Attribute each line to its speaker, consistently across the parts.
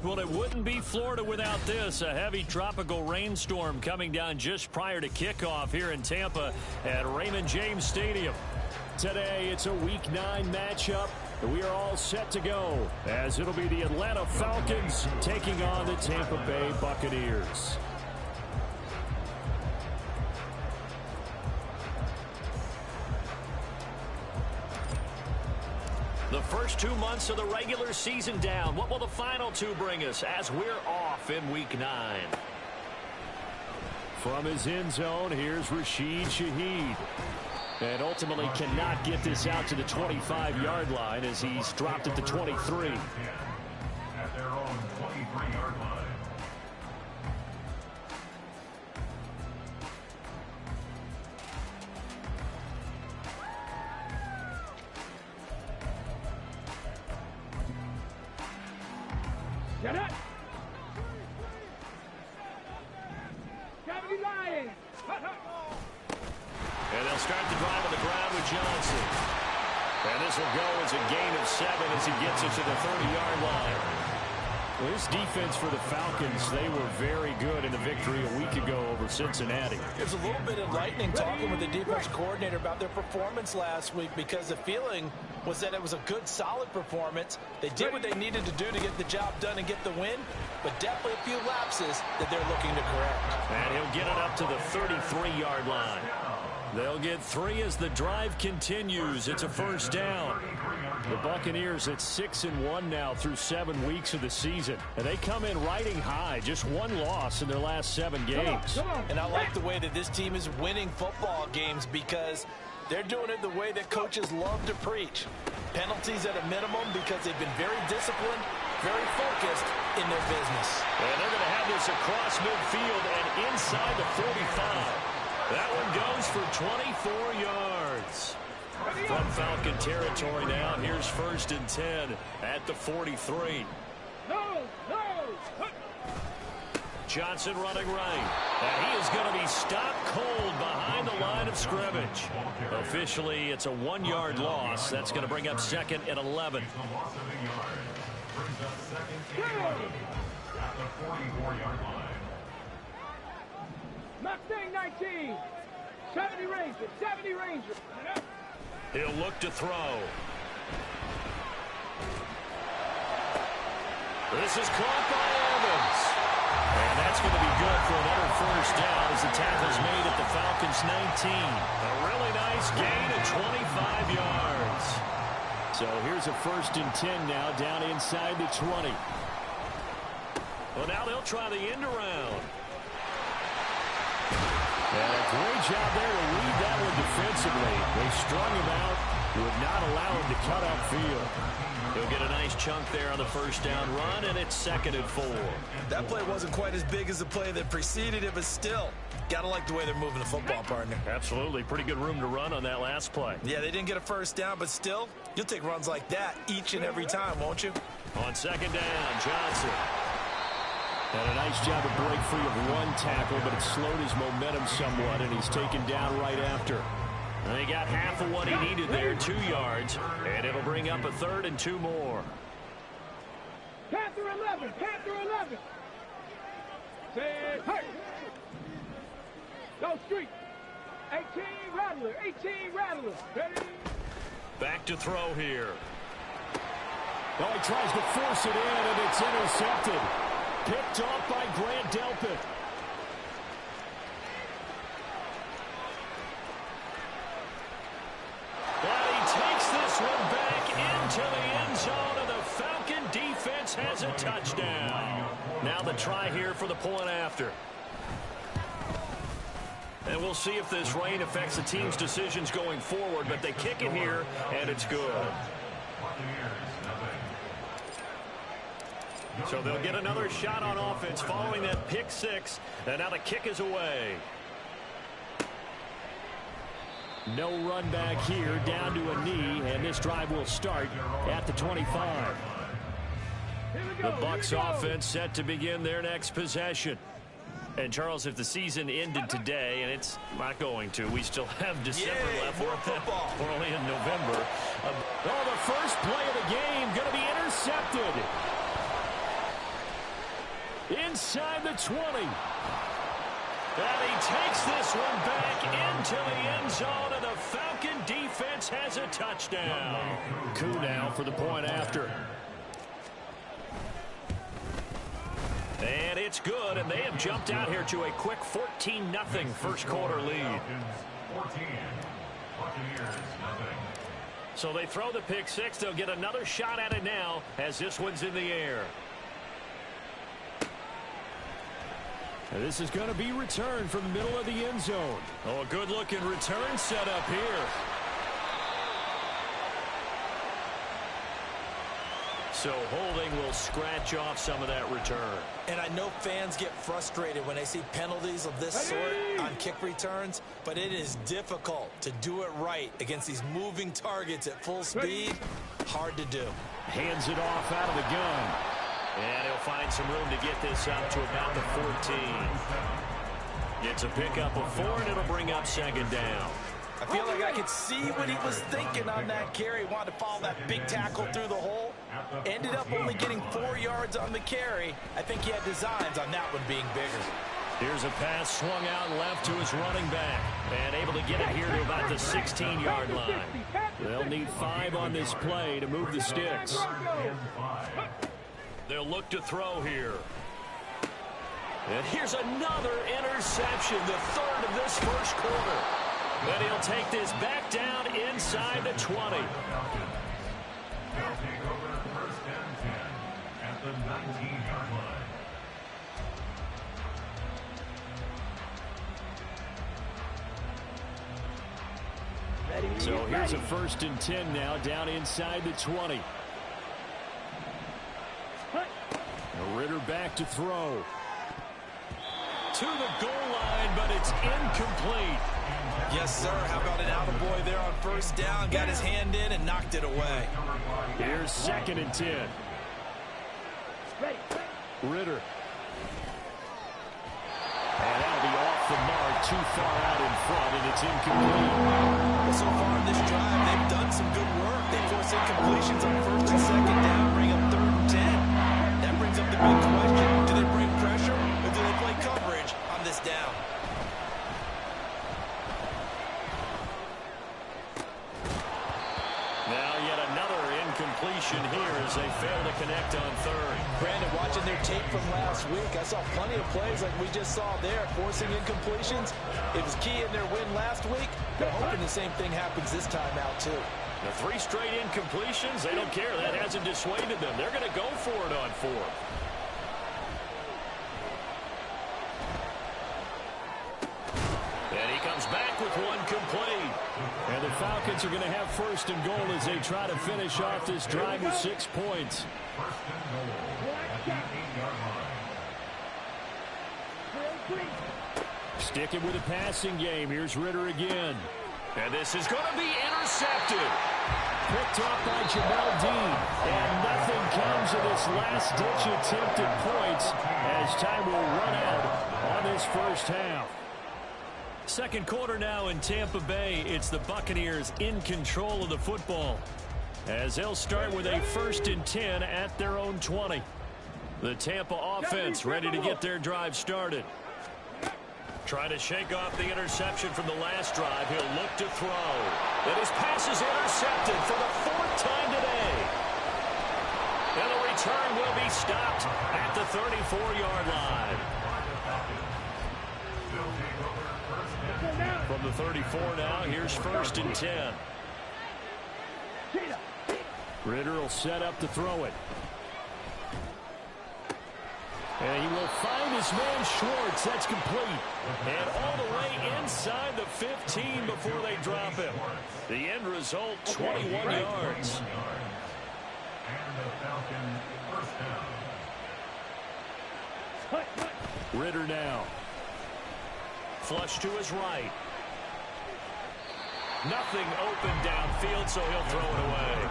Speaker 1: Well, it wouldn't be Florida without this. A heavy tropical rainstorm coming down just prior to kickoff here in Tampa at Raymond James Stadium. Today, it's a Week 9 matchup. We are all set to go as it'll be the Atlanta Falcons taking on the Tampa Bay Buccaneers. The first 2 months of the regular season down. What will the final 2 bring us as we're off in Week 9? From his end zone, here's Rashid Shaheed. And ultimately cannot get this out to the 25-yard line as he's dropped at the 23.
Speaker 2: At their own 23-yard line.
Speaker 3: Get it! Lions!
Speaker 1: And they'll start the drive on the ground with Johnson. And this will go as a gain of 7 as he gets it to the 30-yard line. Well, this defense for the Falcons, they were very good in the victory a week ago over Cincinnati.
Speaker 4: It was a little bit enlightening talking with the defense coordinator about their performance last week because the feeling was that it was a good, solid performance. They did what they needed to do to get the job done and get the win, but definitely a few lapses that they're looking to correct.
Speaker 1: And he'll get it up to the 33-yard line. They'll get 3 as the drive continues. It's a first down. The Buccaneers at 6-1 now through 7 weeks of the season. And they come in riding high, just 1 loss in their last 7 games.
Speaker 4: And I like the way that this team is winning football games because they're doing it the way that coaches love to preach. Penalties at a minimum because they've been very disciplined, very focused in their business.
Speaker 1: And they're going to have this across midfield and inside the 45. That one goes for 24 yards. From Falcon territory now, here's 1st and 10 at the 43. Johnson running right. And he is going to be stopped cold behind the line of scrimmage. Officially, it's a 1-yard loss. That's going to bring up 2nd and 11.
Speaker 3: Mustang 19. 70 Ranger. 70 Ranger.
Speaker 1: He'll look to throw. This is caught by Evans. And that's going to be good for another first down as the tackle's made at the Falcons' 19. A really nice gain of 25 yards. So here's a 1st and 10 now down inside the 20. Well, now they'll try the end around. And a great job there to read that one defensively. They strung him out, would not allow him to cut upfield. He'll get a nice chunk there on the first down run, and it's 2nd and 4.
Speaker 4: That play wasn't quite as big as the play that preceded it, but still, gotta like the way they're moving the football, partner.
Speaker 1: Absolutely. Pretty good room to run on that last play.
Speaker 4: Yeah, they didn't get a first down, but still, you'll take runs like that each and every time, won't you?
Speaker 1: On 2nd down, Johnson. And a nice job to break free of 1 tackle, but it slowed his momentum somewhat, and he's taken down right after. And he got half of what he needed there, 2 yards, and it'll bring up a 3rd and 2 more.
Speaker 3: Panther 11. Panther 11. Say, hey. Go street. 18 Rattler. 18 Rattler. Ready?
Speaker 1: Back to throw here.
Speaker 3: Oh, he tries to force it in, and it's intercepted. Picked off by Grant Delpit.
Speaker 1: And he takes this one back into the end zone, and the Falcon defense has a touchdown. Now the try here for the point after. And we'll see if this rain affects the team's decisions going forward, but they kick it here, and it's good. So they'll get another shot on offense following that pick 6, and now the kick is away. No run back here, down to a knee, and this drive will start at the 25. The Bucs offense set to begin their next possession. And, Charles, if the season ended today, and it's not going to, we still have December left.
Speaker 4: More football.
Speaker 1: We're only in November.
Speaker 3: Oh, the first play of the game going to be intercepted. Inside the 20.
Speaker 1: And he takes this one back into the end zone, and the Falcon defense has a touchdown.
Speaker 3: Coup now for the point after.
Speaker 1: And it's good, and they have jumped out here to a quick 14-0 first quarter lead.
Speaker 2: 14. Buccaneers, nothing.
Speaker 1: So they throw the pick six. They'll get another shot at it now as this one's in the air.
Speaker 3: And this is going to be returned from the middle of the end zone.
Speaker 1: Oh, a good-looking return set up here. So holding will scratch off some of that return.
Speaker 4: And I know fans get frustrated when they see penalties of this sort on kick returns, but it is difficult to do it right against these moving targets at full speed. Hard to do.
Speaker 3: Hands it off out of the gun.
Speaker 1: And he'll find some room to get this up to about the 14. It's a pickup of 4, and it'll bring up second down.
Speaker 4: I feel like I could see what he was thinking on that carry. Wanted to follow that big tackle through the hole. Ended up only getting 4 yards on the carry. I think he had designs on that one being bigger.
Speaker 1: Here's a pass swung out left to his running back. And able to get it here to about the 16-yard line.
Speaker 3: They'll need 5 on this play to move the sticks.
Speaker 1: They'll look to throw here. And here's another interception, the third of this first quarter. But he'll take this back down inside the 20.
Speaker 2: They'll take over first and 10 at the 19-yard line.
Speaker 3: So here's a first and 10 now down inside the 20. Ritter back to throw.
Speaker 1: To the goal line, but it's incomplete.
Speaker 4: Yes, sir. How about an attaboy there on first down? Got his hand in and knocked it away.
Speaker 3: Here's second and 10. Ritter. And that'll be off the mark, too far out in front, and it's incomplete.
Speaker 4: Well, so far in this drive, they've done some good work. They force incompletions on first and second down, bring up third and 10. That brings up the big question. Do they bring pressure, or do they play coverage on this down?
Speaker 1: Now yet another incompletion here as they fail to connect on third.
Speaker 4: Brandon, watching their tape from last week, I saw plenty of plays like we just saw there, forcing incompletions. It was key in their win last week. They're hoping the same thing happens this time out, too.
Speaker 1: The 3 straight incompletions, they don't care. That hasn't dissuaded them. They're going to go for it on 4th. And he comes back with one complete.
Speaker 3: And the Falcons are going to have first and goal as they try to finish off this drive with 6 points.
Speaker 2: First and goal at the 8-yard line.
Speaker 3: Sticking with a passing game. Here's Ritter again.
Speaker 1: And this is going to be intercepted.
Speaker 3: Picked off by Jamel Dean. And nothing comes of this last-ditch attempt at points as time will run out on this first half.
Speaker 1: Second quarter now in Tampa Bay. It's the Buccaneers in control of the football as they'll start with a first and 10 at their own 20. The Tampa offense ready to get their drive started. Trying to shake off the interception from the last drive. He'll look to throw. And his pass is intercepted for the 4th time today. And the return will be stopped at the 34-yard line. From the 34 now, here's first and 10.
Speaker 3: Ritter will set up to throw it. And he will find his man Schwartz. That's complete.
Speaker 1: And all the way inside the 15 before they drop him. The end result, 21 yards.
Speaker 2: And the Falcon first down.
Speaker 3: Ritter now.
Speaker 1: Flush to his right. Nothing open downfield, so he'll throw it away.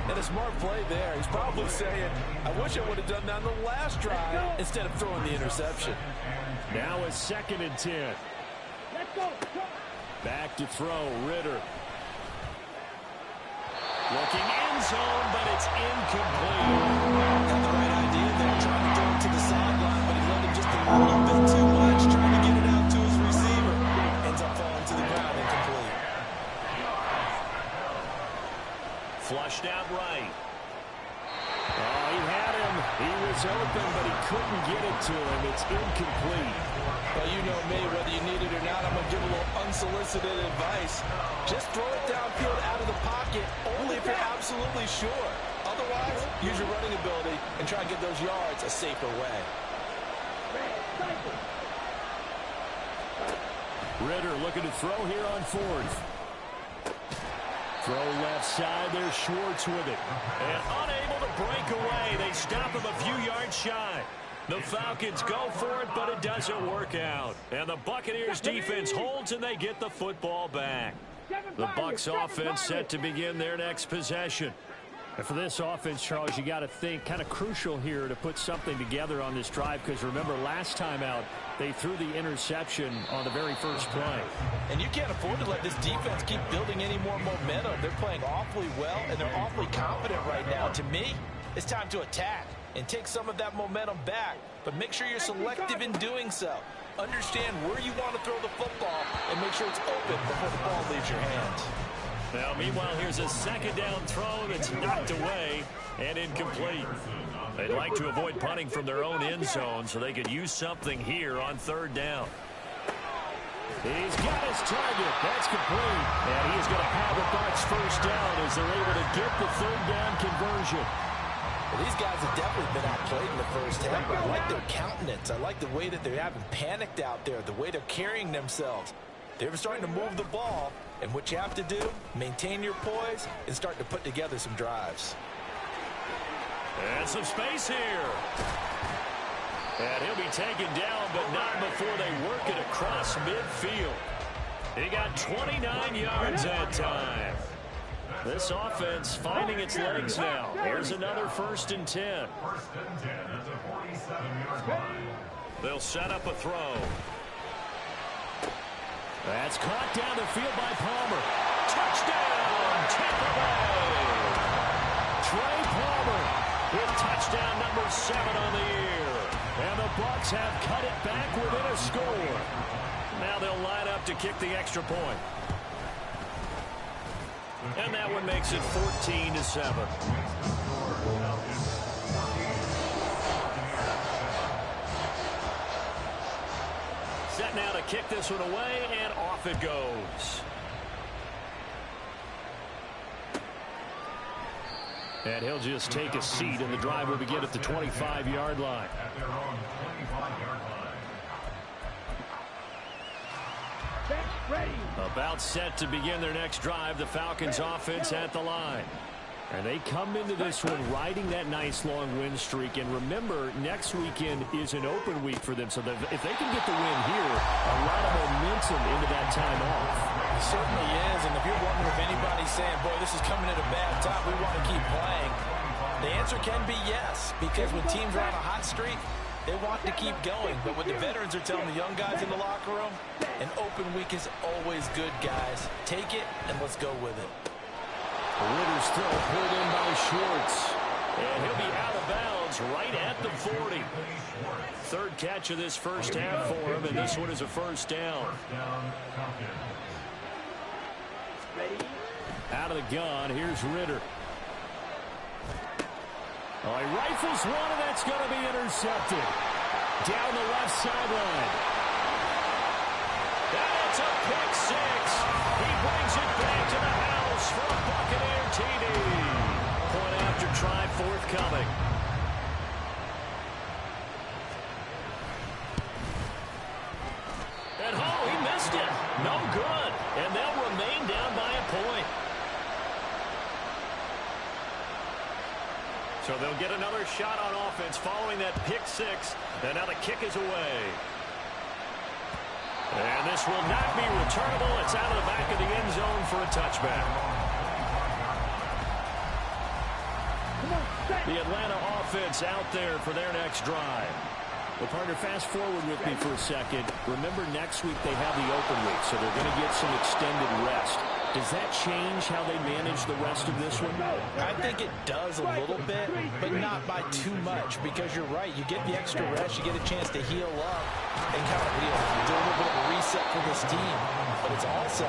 Speaker 4: And a smart play there. He's probably saying, I wish I would have done that on the last drive instead of throwing the interception.
Speaker 3: Now a second and 10. Back to throw, Ritter.
Speaker 1: Looking end zone, but it's incomplete.
Speaker 4: Got the right idea there, trying to throw it to the sideline, but he let him just a little bit too much, trying to get it out to his receiver. Ends up falling to the ground, incomplete.
Speaker 1: Flushed out right. Oh, he had him. He was open, but he couldn't get it to him. It's incomplete.
Speaker 4: Well, you know me, whether you need it or not, I'm going to give a little unsolicited advice. Just throw it downfield out of the pocket, only if you're absolutely sure. Otherwise, use your running ability and try and get those yards a safer way.
Speaker 1: Ritter looking to throw here on fourth. Throw left side. There's Schwartz with it. And unable to break away. They stop him a few yards shy. The Falcons go for it, but it doesn't work out. And the Buccaneers defense holds, and they get the football back. The Bucs offense set to begin their next possession. And for this offense, Charles, you got to think kind of crucial here to put something together on this drive, because remember last time out they threw the interception on the very first play.
Speaker 4: And you can't afford to let this defense keep building any more momentum. They're playing awfully well, and they're awfully confident right now. To me, it's time to attack and take some of that momentum back, but make sure you're selective in doing so. Understand where you want to throw the football and make sure it's open before the ball leaves your hands.
Speaker 1: Now, meanwhile, here's a second down throw that's knocked away and incomplete. They'd like to avoid punting from their own end zone so they could use something here on third down. He's got his target. That's complete. And he's going to have a Bucs first down as they're able to get the third down conversion.
Speaker 4: Well, these guys have definitely been outplayed in the first half, but I like their countenance. I like the way that they haven't panicked out there, the way they're carrying themselves. They're starting to move the ball, and what you have to do, maintain your poise and start to put together some drives.
Speaker 1: And some space here. And he'll be taken down, but not before they work it across midfield. He got 29 yards that time. This offense finding its legs now. Here's another 1st and 10.
Speaker 2: 1st and 10 at the 47-yard line.
Speaker 1: They'll set up a throw. That's caught down the field by Palmer. Touchdown, Tampa Bay. Trey Palmer with touchdown number 7 on the year. And the Bucs have cut it back within a score. Now they'll line up to kick the extra point. And that one makes it 14-7. Set now to kick this one away, and off it goes. And he'll just take a seat, and the drive will begin at the 25-yard line.
Speaker 2: At their own 25-yard line.
Speaker 1: About set to begin their next drive, the Falcons offense at the line. And they come into this one riding that nice long win streak. And remember, next weekend is an open week for them. So if they can get the win here, a lot of momentum into that time off.
Speaker 4: It certainly is. And if you're wondering if anybody's saying, boy, this is coming at a bad time, we want to keep playing, the answer can be yes. Because when teams are on a hot streak, they want to keep going. But what the veterans are telling the young guys in the locker room, an open week is always good, guys. Take it, and let's go with it.
Speaker 1: Ritter's throw pulled in by Schwartz. And he'll be out of bounds right at the 40. Third catch of this first half for him, and this one is a first down. Out of the gun, here's Ritter. Oh, he rifles one, and that's going to be intercepted. Down the left sideline. That's a pick six. He brings it back to the house for a Buccaneer TD. Point after try forthcoming. And oh, he missed it. No good. And they'll remain down by a point. So they'll get another shot on offense following that pick six. And now the kick is away. And this will not be returnable. It's out of the back of the end zone for a touchback. The Atlanta offense out there for their next drive. Well, partner, fast forward with me for a second. Remember, next week they have the open week, so they're going to get some extended rest.
Speaker 3: Does that change how they manage the rest of this one?
Speaker 4: I think it does a little bit, but not by too much, because you're right. You get the extra rest, you get a chance to heal up and kind of do a little bit of a reset for this team. But it's also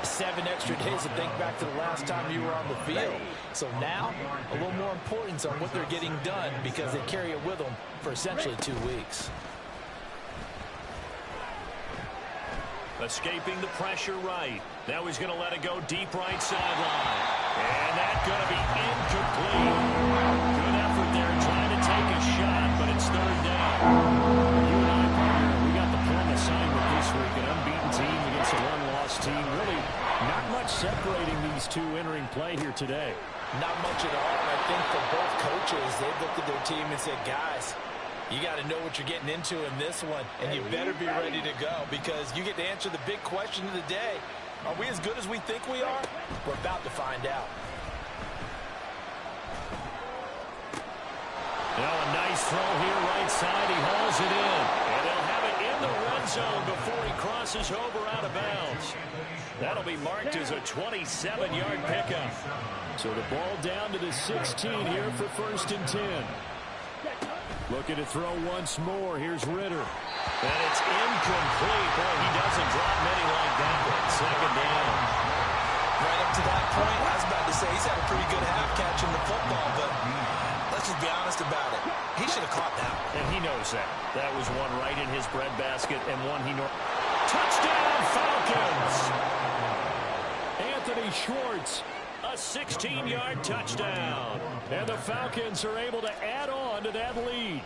Speaker 4: 7 extra days to think back to the last time you were on the field. So now, a little more importance on what they're getting done, because they carry it with them for essentially 2 weeks.
Speaker 1: Escaping the pressure right. Now he's going to let it go deep right sideline. And that's going to be incomplete. Good effort there trying to take a shot, but it's 3rd down. You and I, partner, we got the plum assignment this week. An unbeaten team against a one-loss team. Really not much separating these two entering play here today.
Speaker 4: Not much at all. And I think for both coaches, they've looked at their team and said, guys, you got to know what you're getting into in this one, and you better be ready to go, because you get to answer the big question of the day. Are we as good as we think we are? We're about to find out.
Speaker 1: Now a nice throw here right side. He hauls it in, and they'll have it in the red zone before he crosses over out of bounds. That'll be marked as a 27-yard pickup.
Speaker 3: So the ball down to the 16 here for 1st and 10. Looking to throw once more. Here's Ritter.
Speaker 1: And it's incomplete. Boy, he doesn't drop many like that. 2nd down.
Speaker 4: Right up to that point, I was about to say he's had a pretty good half catching the football, but let's just be honest about it. He should have caught that.
Speaker 1: And he knows that. That was one right in his breadbasket, and one he Touchdown, Falcons! Anthony Schwartz. A 16-yard touchdown.
Speaker 3: And the Falcons are able to add on to that lead.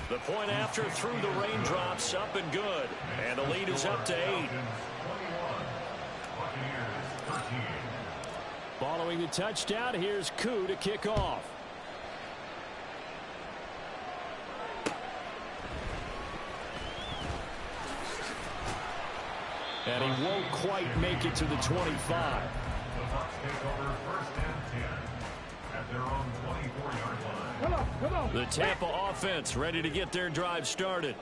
Speaker 1: The point after through the raindrops, up and good. And the lead is up to 8.
Speaker 3: Following the touchdown, here's Koo to kick off. And he won't quite make it to the 25.
Speaker 1: The Tampa offense ready to get their drive started.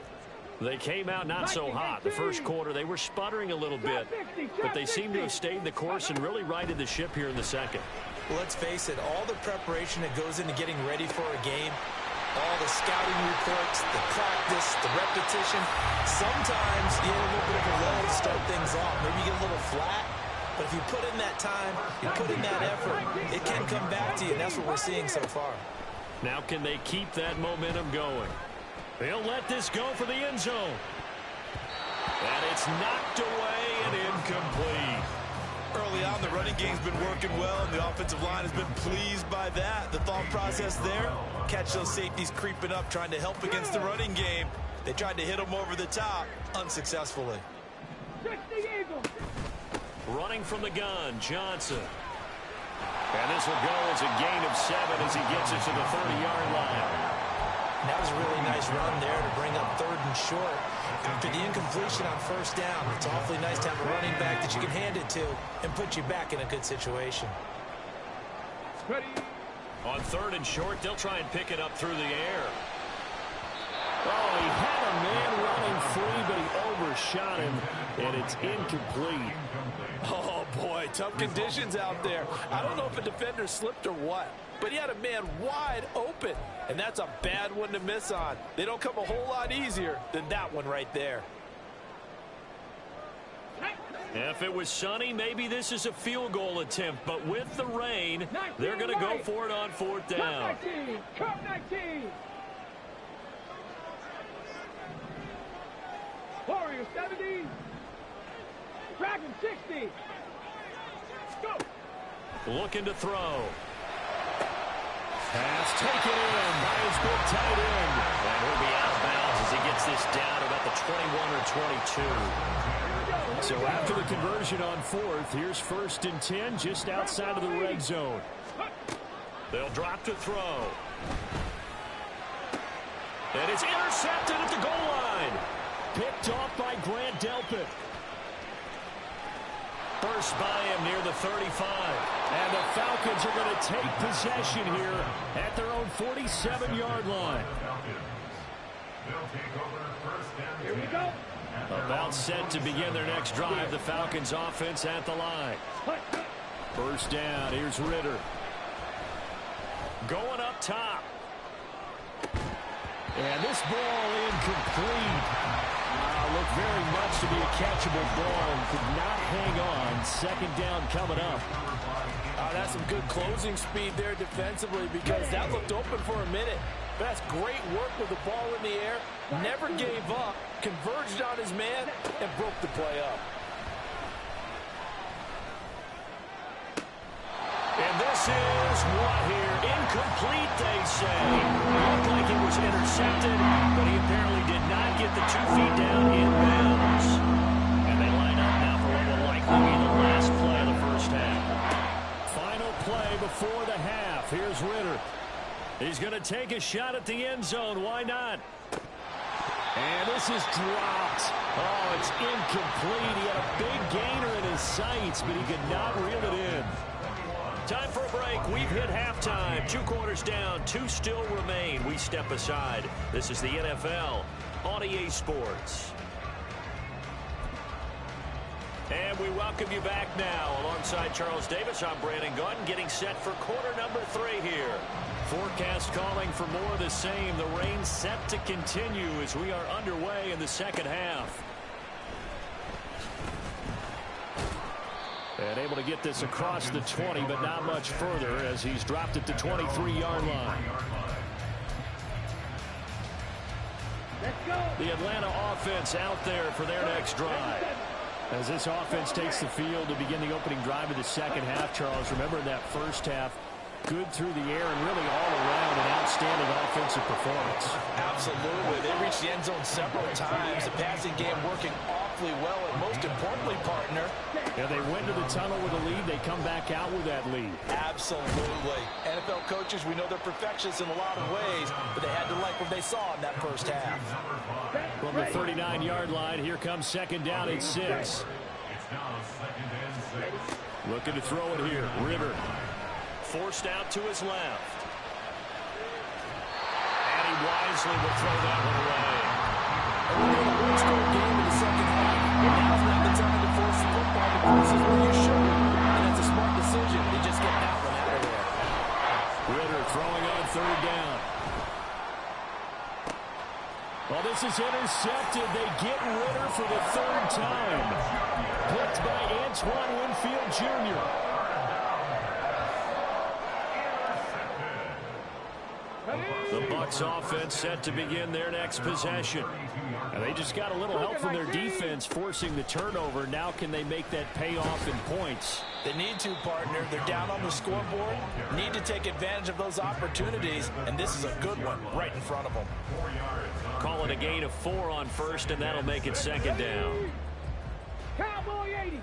Speaker 1: They came out not so hot. The first quarter, they were sputtering a little bit, but they seem to have stayed the course and really righted the ship here in the second.
Speaker 4: Well, let's face it, all the preparation that goes into getting ready for a game, all the scouting reports, the practice, the repetition, sometimes you get a little bit of a lull to start things off. Maybe you get a little flat, but if you put in that time, you put in that effort, it can come back to you, and that's what we're seeing so far.
Speaker 1: Now can they keep that momentum going? They'll let this go for the end zone. And it's knocked away and incomplete.
Speaker 5: Early on, the running game's been working well, and the offensive line has been pleased by that. The thought process there, catch those safeties creeping up, trying to help against the running game. They tried to hit them over the top, unsuccessfully.
Speaker 1: Running from the gun, Johnson. And this will go as a gain of 7 as he gets it to the 30-yard line.
Speaker 4: That was a really nice run there to bring up 3rd and short. After the incompletion on 1st down, it's awfully nice to have a running back that you can hand it to and put you back in a good situation.
Speaker 1: On 3rd and short, they'll try and pick it up through the air.
Speaker 3: Oh, he had a man running free, but he overshot him, and it's incomplete.
Speaker 4: Oh, boy, tough conditions out there. I don't know if a defender slipped or what, but he had a man wide open, and that's a bad one to miss on. They don't come a whole lot easier than that one right there.
Speaker 1: If it was sunny, maybe this is a field goal attempt, but with the rain, they're going to go for it on 4th down.
Speaker 6: Cup 19. Warrior 70. Dragon 60. Go.
Speaker 1: Looking to throw.
Speaker 3: Pass taken in by his big tight end.
Speaker 1: And he'll be out of bounds as he gets this down to about the 21 or 22.
Speaker 3: So after the conversion on 4th, here's 1st and 10 just outside of the red zone.
Speaker 1: They'll drop to throw. And it's intercepted at the goal line.
Speaker 3: Picked off by Grant Delpit.
Speaker 1: First by him near the 35.
Speaker 3: And the Falcons are going to take possession here at their own 47-yard line.
Speaker 6: Here we go.
Speaker 1: About set to begin their next drive. The Falcons offense at the line. First down. Here's Ritter. Going up top. And this ball incomplete. Looked very much to be a catchable ball and could not hang on. Second down coming up.
Speaker 4: That's some good closing speed there defensively because that looked open for a minute. But that's great work with the ball in the air. Never gave up. Converged on his man and broke the play up.
Speaker 1: And this is what here? Incomplete, they say. Looked like it was intercepted, but he apparently did not get the 2 feet down in bounds. And they line up now for what will likely be the last play of the first half. Final play before the half. Here's Ritter. He's going to take a shot at the end zone. Why not? And this is dropped. Oh, it's incomplete. He had a big gainer in his sights, but he could not reel it in. Time for a break. We've hit halftime. 2 quarters down. 2 still remain. We step aside. This is the NFL on EA Sports. And we welcome you back now. Alongside Charles Davis, I'm Brandon Gunn, getting set for quarter number 3 here. Forecast calling for more of the same. The rain set to continue as we are underway in the second half. And able to get this across the 20, but not much further as he's dropped it to 23-yard line. The Atlanta offense out there for their next drive. As this offense takes the field to begin the opening drive of the second half, Charles, remember in that first half, good through the air and really all around an outstanding offensive performance.
Speaker 4: Absolutely. They reached the end zone several times. The passing game working awfully well, and most importantly, partner,
Speaker 1: yeah, they went to the tunnel with a lead. They come back out with that lead.
Speaker 4: Absolutely. NFL coaches, we know they're perfectionists in a lot of ways, but they had to like what they saw in that first half.
Speaker 1: From the 39-yard line, here comes second down at 6.
Speaker 2: It's now 2nd and 6.
Speaker 1: Looking to throw it here. Ritter. Forced out to his left. And he wisely will throw that one away.
Speaker 4: And we had a one-score game in the second half. Now's not the time to force the football to places where you should. And that's a smart decision. They just get that one out of there.
Speaker 1: Ritter throwing on third down. Well, this is intercepted. They get Ritter for the 3rd time. Blitzed by Antoine Winfield Jr. The Bucs offense set to begin their next possession. And they just got a little help from their defense forcing the turnover. Now can they make that pay off in points?
Speaker 4: They need to, partner. They're down on the scoreboard. Need to take advantage of those opportunities. And this is a good one right in front of them.
Speaker 1: Call it a gain of 4 on first, and that'll make it second down.
Speaker 6: Cowboy 80.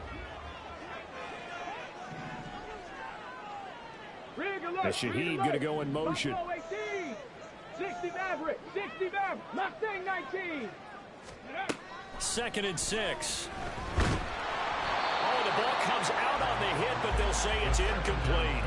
Speaker 1: And Shaheed going to go in motion.
Speaker 6: 60 Maverick, 60 Maverick, Mustang 19.
Speaker 1: 2nd and 6. Oh, the ball comes out on the hit, but they'll say it's incomplete.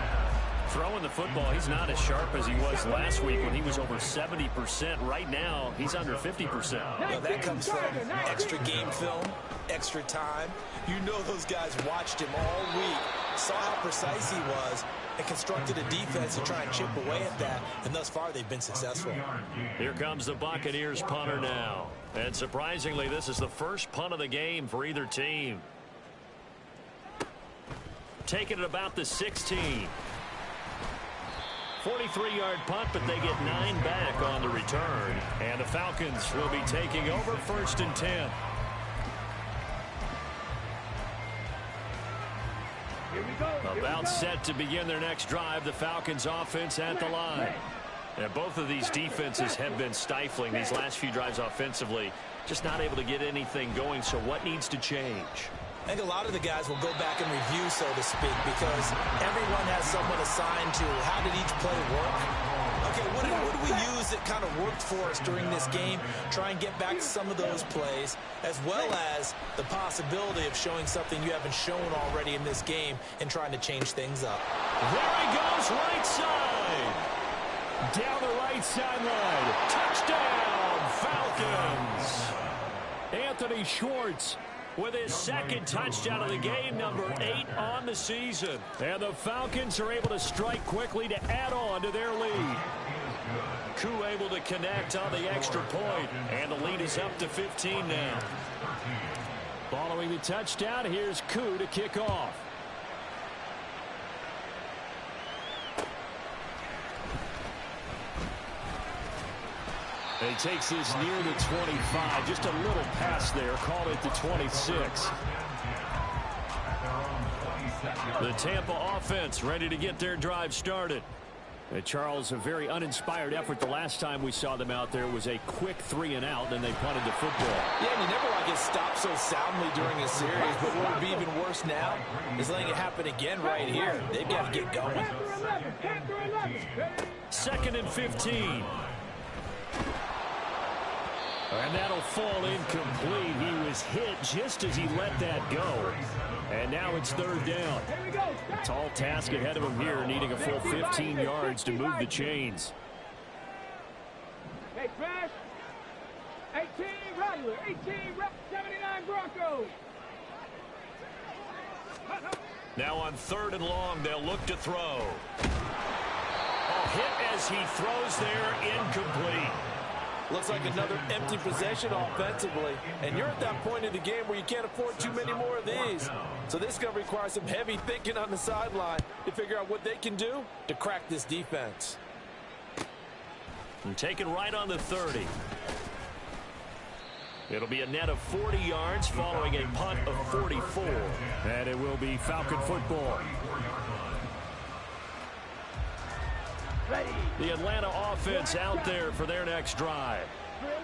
Speaker 1: Throwing the football, he's not as sharp as he was last week when he was over 70%. Right now, he's under 50%.
Speaker 4: Well, that comes from extra game film, extra time. You know those guys watched him all week, saw how precise he was, and constructed a defense to try and chip away at that, and thus far they've been successful.
Speaker 1: Here comes the Buccaneers punter now. And surprisingly, this is the first punt of the game for either team. Taking it about the 16. 43-yard punt, but they get 9 back on the return. And the Falcons will be taking over 1st and 10. About set to begin their next drive. The Falcons offense at the line. And both of these defenses have been stifling these last few drives offensively. Just not able to get anything going. So what needs to change?
Speaker 4: I think a lot of the guys will go back and review, so to speak, because everyone has someone assigned to how did each play work. Okay, what did we use that kind of worked for us during this game? Try and get back to some of those plays, as well as the possibility of showing something you haven't shown already in this game and trying to change things up.
Speaker 1: There he goes, right side. Down the right sideline. Touchdown, Falcons. Anthony Schwartz with his second touchdown of the game, number 8 on the season. And the Falcons are able to strike quickly to add on to their lead. Koo able to connect on the extra point, and the lead is up to 15 now. Following the touchdown, here's Koo to kick off. He takes this near the 25. Just a little pass there. Called it the 26. The Tampa offense ready to get their drive started. Charles, a very uninspired effort the last time we saw them out there. Was a quick 3 and out, then they punted the football.
Speaker 4: Yeah, and you never want to get stopped so soundly during a series, but what would be even worse now is letting it happen again right here. They've got to get going.
Speaker 1: 2nd and 15. And that'll fall incomplete. He was hit just as he let that go. And now it's 3rd down. Tall task ahead of him here, needing a full 15 yards to move the chains.
Speaker 6: Hey, Crash. 18, Rattler. 18, 79, Broncos.
Speaker 1: Now on 3rd and long, they'll look to throw. Oh, hit as he throws there, incomplete.
Speaker 4: Looks like another empty possession offensively. And you're at that point in the game where you can't afford too many more of these. So this is going to require some heavy thinking on the sideline to figure out what they can do to crack this defense.
Speaker 1: And taken right on the 30. It'll be a net of 40 yards following a punt of 44. And it will be Falcon football. The Atlanta offense out there for their next drive.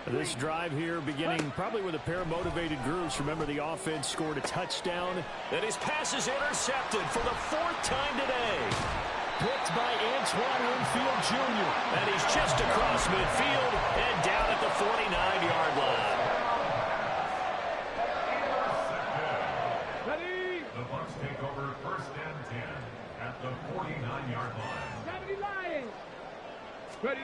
Speaker 1: This drive here beginning probably with a pair of motivated groups. Remember, the offense scored a touchdown. And his pass is intercepted for the 4th time today. Picked by Antoine Winfield Jr. And he's just across midfield and down at the 49-yard line.
Speaker 2: The Bucs take over 1st and 10 at the 49-yard line.
Speaker 6: 70 Lions. Ready.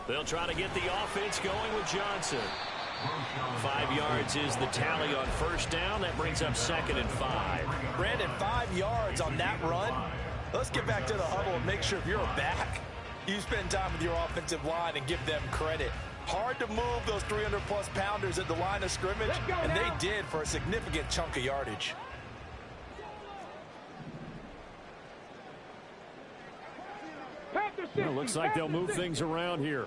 Speaker 1: They'll try to get the offense going with Johnson. 5 yards is the tally on 1st down. That brings up 2nd and 5.
Speaker 4: Brandon, 5 yards on that run. Let's get back to the huddle and make sure if you're back, you spend time with your offensive line and give them credit. Hard to move those 300-plus pounders at the line of scrimmage, and they did for a significant chunk of yardage.
Speaker 1: Well, looks like they'll move things around here.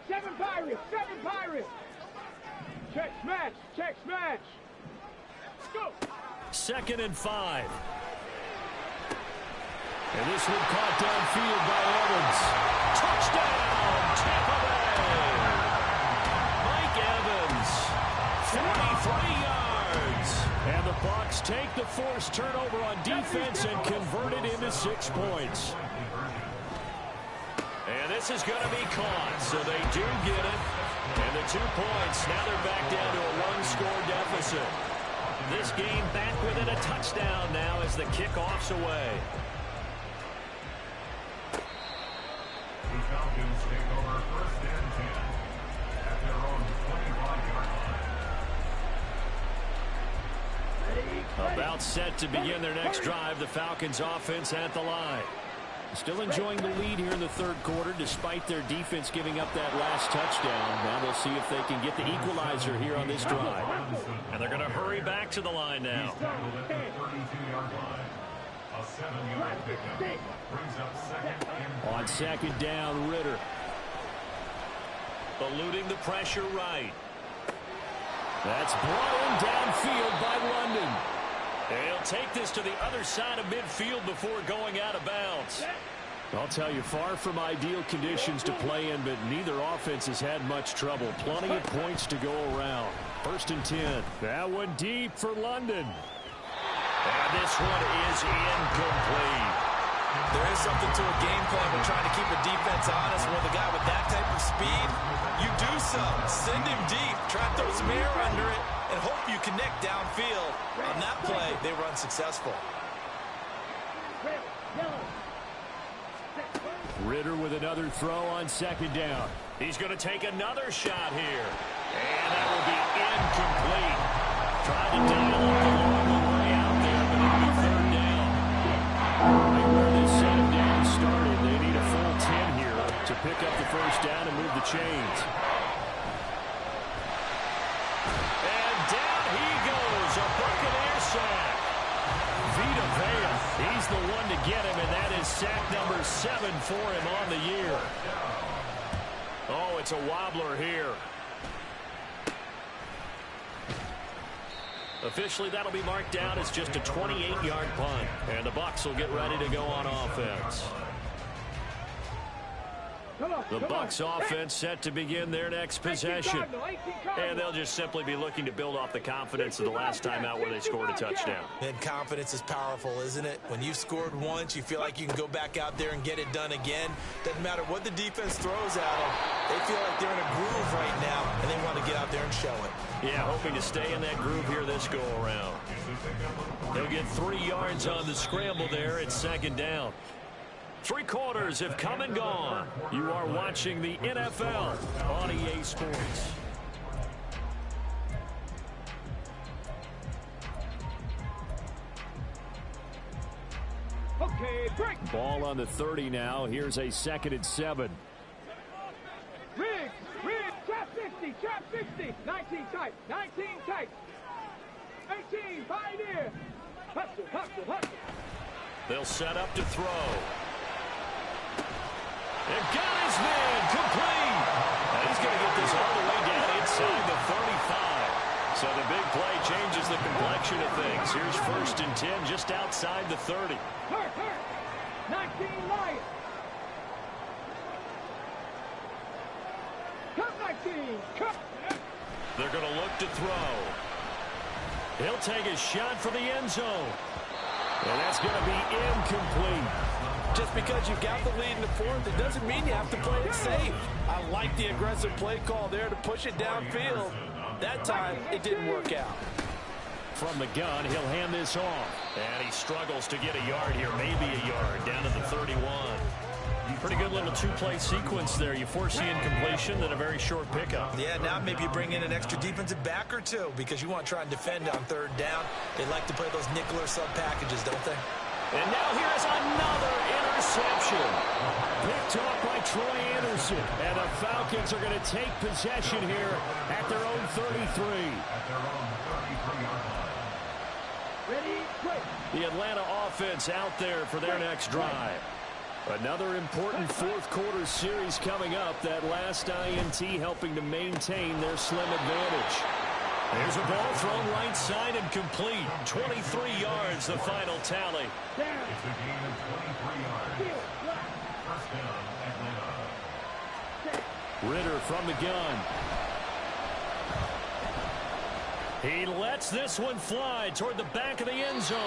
Speaker 6: 7 Pirates, 7 Pirates. Check smash, check smash. Go.
Speaker 1: 2nd and 5. And this one caught downfield by Evans. Touchdown, Tampa Bay. Mike Evans, 43 yards. And the Bucs take the forced turnover on defense and convert it into 6 points. And this is going to be caught, so they do get it. And the 2 points, now they're back down to a 1-score deficit. This game back within a touchdown now as the kickoff's away.
Speaker 2: The Falcons take over 1st and 10 at their own 25-yard line.
Speaker 1: About set to begin their next drive, the Falcons offense at the line. Still enjoying the lead here in the 3rd quarter despite their defense giving up that last touchdown. Now they'll see if they can get the equalizer here on this drive. And they're going to hurry back to the line now.
Speaker 2: A 7-yard pickup brings up 2nd and
Speaker 1: On 2nd down, Ritter. Eluding the pressure right. That's brought in downfield by London. They'll take this to the other side of midfield before going out of bounds. I'll tell you, far from ideal conditions to play in, but neither offense has had much trouble. Plenty of points to go around. 1st and 10. That one deep for London. And this one is incomplete.
Speaker 4: There is something to a game plan when trying to keep a defense honest. With a guy with that type of speed, you do so. Send him deep. Try to throw some air under it and hope you connect downfield. On that play, they run successful.
Speaker 1: Ritter with another throw on 2nd down. He's going to take another shot here. And that will be incomplete. Tried to dial up the long way out there, but it'll be third down. Right where this set of downs started, they need a full 10 here to pick up the first down and move the chains. And down he goes, a Buccaneer sack. Vita Vea, he's the one to get him, and that is sack number 7 for him on the year. Oh, it's a wobbler here. Officially, that'll be marked down as just a 28-yard punt. And the Bucs will get ready to go on offense. The Bucs offense set to begin their next possession. And they'll just simply be looking to build off the confidence of the last time out where they scored a touchdown.
Speaker 5: And confidence is powerful, isn't it? When you've scored once, you feel like you can go back out there and get it done again. Doesn't matter what the defense throws at them. They feel like they're in a groove right now, and they want to get out there and show it.
Speaker 1: Yeah, hoping to stay in that groove here this go-around. They'll get 3 yards on the scramble there. It's second down. 3 quarters have come and gone. You are watching the NFL on EA Sports.
Speaker 6: Okay, break.
Speaker 3: Ball on the 30 now. Here's a 2nd and 7.
Speaker 6: Riggs, trap 60, 19 tight, 19 tight. 18, pioneer. Hustle.
Speaker 1: They'll set up to throw. And got his man complete. And he's going to get this all the way down inside the 35. So the big play changes the complexion of things. Here's 1st and 10 just outside the 30.
Speaker 6: Hurt. 19 Lions. Cut 19. Cut.
Speaker 1: They're going to look to throw. He'll take a shot for the end zone. And that's going to be incomplete.
Speaker 4: Just because you've got the lead in the 4th, it doesn't mean you have to play it safe. I like the aggressive play call there to push it downfield. That time, it didn't work out.
Speaker 1: From the gun, he'll hand this off. And he struggles to get a yard here, maybe a yard, down to the 31. Pretty good little 2-play sequence there. You foresee incompletion, then a very short pickup.
Speaker 5: Yeah, now maybe you bring in an extra defensive back or two because you want to try and defend on 3rd down. They like to play those nickel or sub packages, don't they?
Speaker 1: And now here's another interception. Picked off by Troy Anderson. And the Falcons are going to take possession here at their own 33.
Speaker 6: Ready, break.
Speaker 1: The Atlanta offense out there for their next drive. Another important 4th quarter series coming up. That last INT helping to maintain their slim advantage. There's a ball thrown right side and complete. 23 yards, the final tally.
Speaker 2: It's a gain of 23 yards. First down, Atlanta.
Speaker 3: Ritter from the gun.
Speaker 1: He lets this one fly toward the back of the end zone.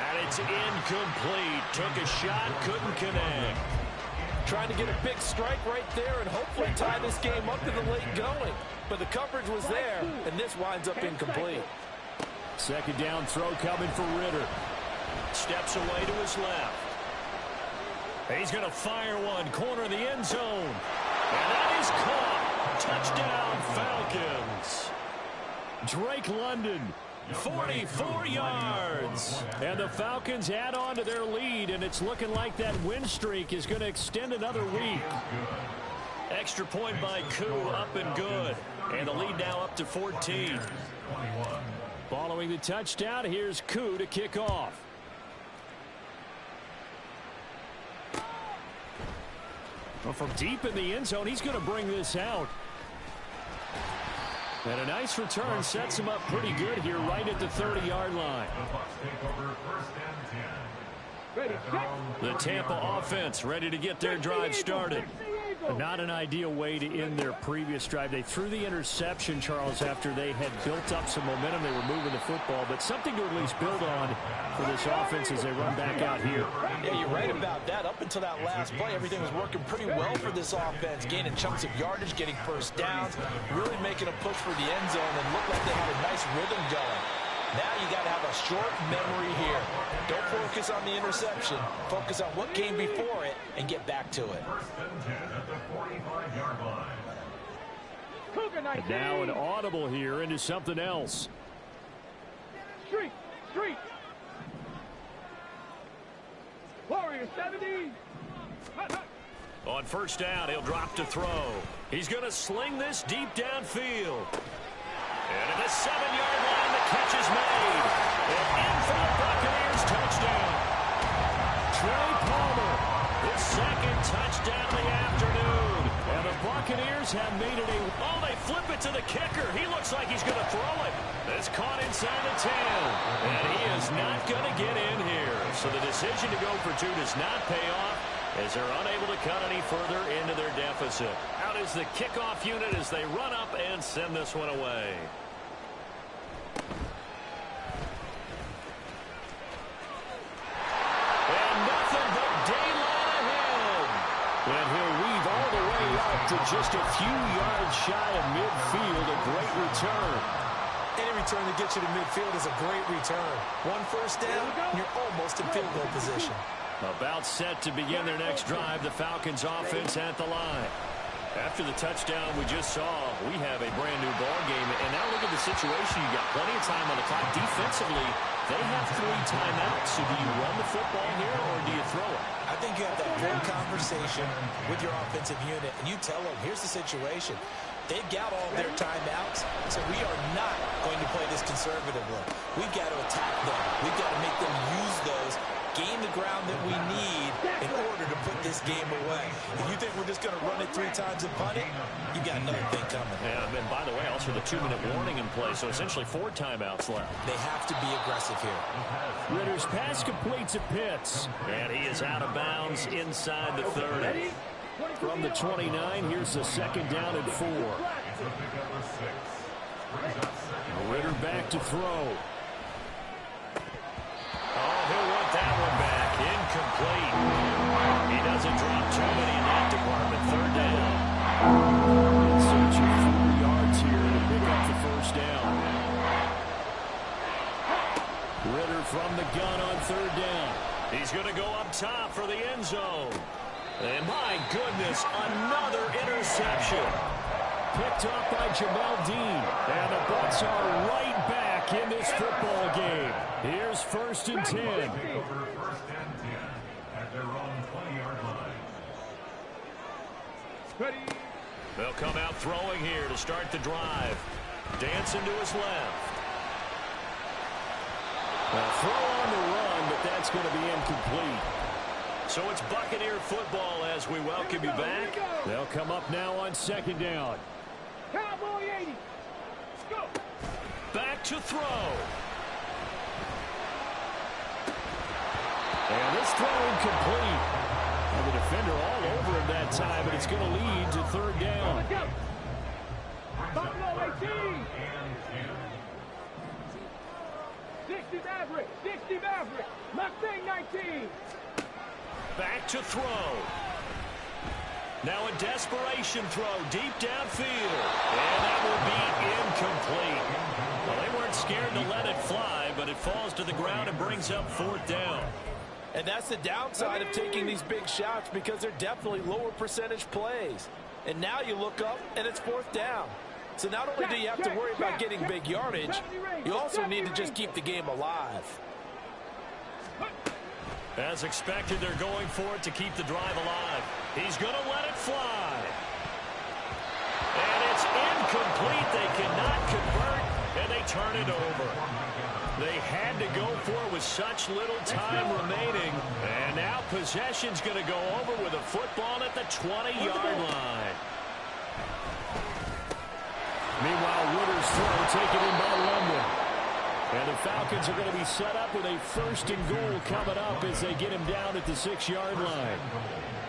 Speaker 1: And it's incomplete. Took a shot, couldn't connect.
Speaker 4: Trying to get a big strike right there and hopefully tie this game up to the late going. But the coverage was there, and this winds up incomplete.
Speaker 3: 2nd down throw coming for Ritter.
Speaker 1: Steps away to his left. He's going to fire one. Corner of the end zone. And that is caught. Touchdown, Falcons.
Speaker 3: Drake London.
Speaker 1: 44 yards.
Speaker 3: And the Falcons add on to their lead, and it's looking like that win streak is going to extend another week.
Speaker 1: Extra point by Koo, up and good. And the lead now up to 14.
Speaker 3: Following the touchdown, here's Koo to kick off. Well, from deep in the end zone, he's going to bring this out. And a nice return sets him up pretty good here right at the 30-yard line.
Speaker 2: The Bucs take over 1st and 10.
Speaker 6: Ready, set.
Speaker 1: The Tampa offense ready to get their drive started.
Speaker 3: Not an ideal way to end their previous drive. They threw the interception, Charles, after they had built up some momentum. They were moving the football, but something to at least build on for this offense as they run back out here.
Speaker 4: Yeah, you're right about that. Up until that last play, everything was working pretty well for this offense, gaining chunks of yardage, getting first downs, really making a push for the end zone, and looked like they had a nice rhythm going. Now you got to have a short memory here. Don't focus on the interception. Focus on what came before it and get back to it.
Speaker 2: 1st and 10 at the 45-yard line.
Speaker 6: Cougar 19.
Speaker 3: And now an audible here into something else.
Speaker 6: Street. Warrior 70.
Speaker 1: On first down, he'll drop to throw. He's going to sling this deep downfield. And at the 7-yard line, the catch is made. And in for the Buccaneers, touchdown. Trey Palmer, his second touchdown of the afternoon. And the Buccaneers have made it they flip it to the kicker. He looks like he's going to throw it. It's caught inside the 10. And he is not going to get in here. So the decision to go for 2 does not pay off, as they're unable to cut any further into their deficit. Out is the kickoff unit as they run up and send this one away. And nothing but daylight ahead. And he'll weave all the way up to just a few yards shy of midfield. A great return.
Speaker 4: Any return that gets you to midfield is a great return. One first down, you're almost in field goal position.
Speaker 1: About set to begin their next drive, the Falcons offense at the line. After the touchdown we just saw, we have a brand new ball game. And now look at the situation. You got plenty of time on the clock. Defensively, they have 3 timeouts. So do you run the football here or do you throw it?
Speaker 4: I think you have that full conversation with your offensive unit, and you tell them, here's the situation. They've got all their timeouts, so we are not going to play this conservatively. We've got to attack them. We've got to make them use those, gain the ground that we need in order to put this game away. If you think we're just going to run it 3 times and punt it, you've got another thing coming.
Speaker 1: Yeah, and by the way, also the 2-minute warning in play, so essentially 4 timeouts left.
Speaker 4: They have to be aggressive here.
Speaker 3: Ritter's pass completes to Pitts.
Speaker 1: And he is out of bounds inside the 30.
Speaker 3: From the 29, here's the second down and 4. Ritter back to throw.
Speaker 1: Oh, he'll want that one back. Incomplete. He doesn't drop too many in that department. 3rd down.
Speaker 3: Searching 4 yards here to pick up the first down. Ritter from the gun on 3rd down.
Speaker 1: He's going to go up top for the end zone. And my goodness, another interception.
Speaker 3: Picked off by Jamel Dean. And the Bucs are right back in this football game. Here's 1st and 10.
Speaker 2: Take over 1st and 10 at their own 20-yard line.
Speaker 6: Ready.
Speaker 1: They'll come out throwing here to start the drive. Dancing to his left.
Speaker 3: A throw on the run, but that's going to be incomplete.
Speaker 1: So it's Buccaneer football as we welcome you back.
Speaker 3: They'll come up now on 2nd down.
Speaker 6: Cowboy 80. Go.
Speaker 1: Back to throw.
Speaker 3: And this throw incomplete. And the defender all over him that time, but it's going to lead to 3rd down.
Speaker 6: Go. Buffalo 18. 60 Maverick. 60 Maverick. Mustang 19.
Speaker 1: Back to throw. Now a desperation throw deep downfield. And that will be incomplete. Well, they weren't scared to let it fly, but it falls to the ground and brings up 4th down.
Speaker 4: And that's the downside of taking these big shots, because they're definitely lower percentage plays. And now you look up, and it's 4th down. So not only do you have to worry about getting big yardage, you also need to just keep the game alive.
Speaker 1: As expected, they're going for it to keep the drive alive. He's going to let it fly. And it's incomplete. They cannot convert, and they turn it over. They had to go for it with such little time remaining. And now possession's going to go over with a football at the 20-yard line.
Speaker 3: Meanwhile, Ritter's throw taken in by London. And the Falcons are going to be set up with a 1st and goal coming up as they get him down at the 6-yard line.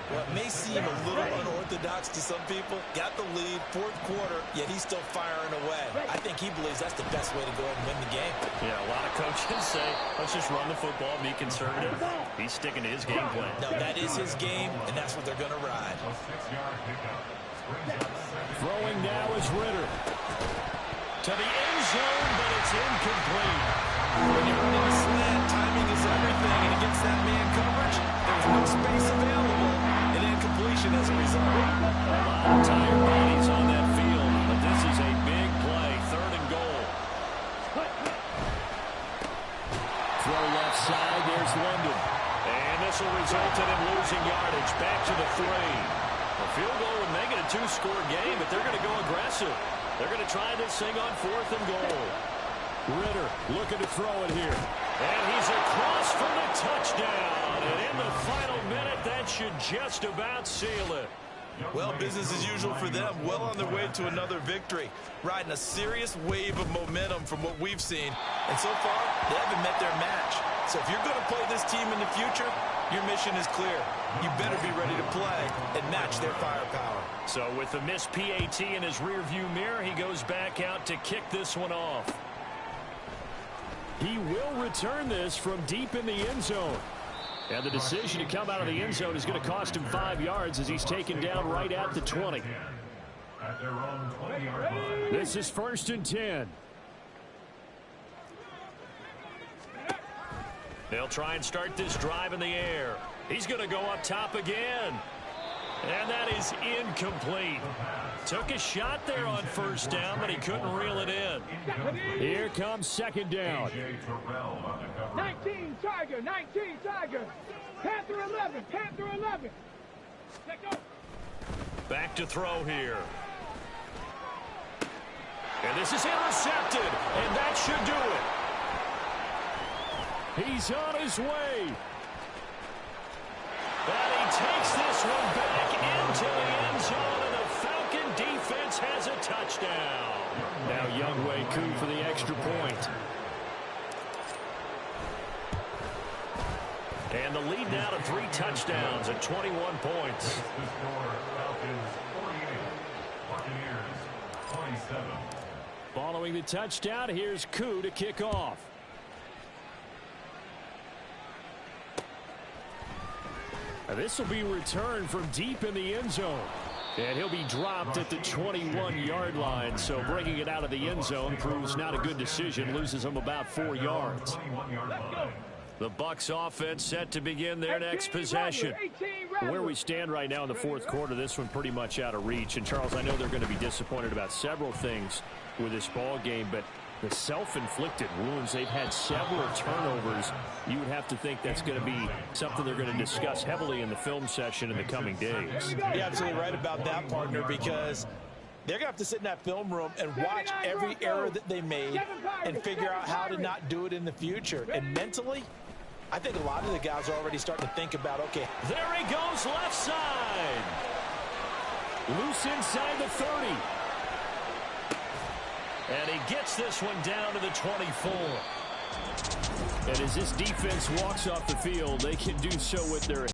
Speaker 4: Well, it may seem a little unorthodox to some people. Got the lead, 4th quarter, yet he's still firing away. I think he believes that's the best way to go ahead and win the game.
Speaker 1: Yeah, a lot of coaches say, let's just run the football, be conservative. He's sticking to his game plan.
Speaker 4: No, that is his game, and that's what they're going to ride.
Speaker 2: A 6-yard pickup.
Speaker 3: Throwing now is Ritter.
Speaker 1: To the end zone, but it's incomplete.
Speaker 4: When you're running a slant, timing is everything, and against that man coverage, there's no space available, and incompletion as a result.
Speaker 1: A lot of tired bodies on that field, but this whistle resulted in losing yardage. Back to the 3. A field goal would make it a 2-score game, but they're going to go aggressive. They're going to try this thing on 4th and goal. Ritter looking to throw it here. And he's across for the touchdown. And in the final minute, that should just about seal it.
Speaker 5: Well, business as usual for them. Well on their way to another victory. Riding a serious wave of momentum from what we've seen. And so far, they haven't met their match. So if you're going to play this team in the future, your mission is clear. You better be ready to play and match their firepower.
Speaker 1: So with the missed PAT in his rearview mirror, he goes back out to kick this one off.
Speaker 3: He will return this from deep in the end zone. And the decision to come out of the end zone is going to cost him 5 yards as he's taken down right at the 20. This is 1st and 10.
Speaker 1: They'll try and start this drive in the air. He's going to go up top again. And that is incomplete. Took a shot there on 1st down, but he couldn't reel it in.
Speaker 3: Here comes 2nd down.
Speaker 6: 19 Tiger, 19 Tiger. Panther 11, Panther 11. Let go.
Speaker 1: Back to throw here. And this is intercepted, and that should do it.
Speaker 3: He's on his way.
Speaker 1: And he takes this one back into the end zone, and the Falcon defense has a touchdown.
Speaker 3: Now Younghoe Koo for the extra point.
Speaker 1: And the lead now to 3 touchdowns at 21 points.
Speaker 3: Following the touchdown, here's Koo to kick off. This will be returned from deep in the end zone. And he'll be dropped at the 21-yard line. So bringing it out of the end zone proves not a good decision. Loses him about 4 yards.
Speaker 1: The Bucs offense set to begin their next possession.
Speaker 3: Where we stand right now in the 4th quarter, this one pretty much out of reach. And, Charles, I know they're going to be disappointed about several things with this ball game, but the self-inflicted wounds, they've had several turnovers. You would have to think that's going to be something they're going to discuss heavily in the film session in the coming days.
Speaker 4: You're absolutely right about that, partner, because they're going to have to sit in that film room and watch every error that they made and figure out how to not do it in the future. And mentally, I think a lot of the guys are already starting to think about, okay,
Speaker 1: there he goes left side.
Speaker 3: Loose inside the 30.
Speaker 1: And he gets this one down to the 24.
Speaker 3: And as this defense walks off the field, they can do so with their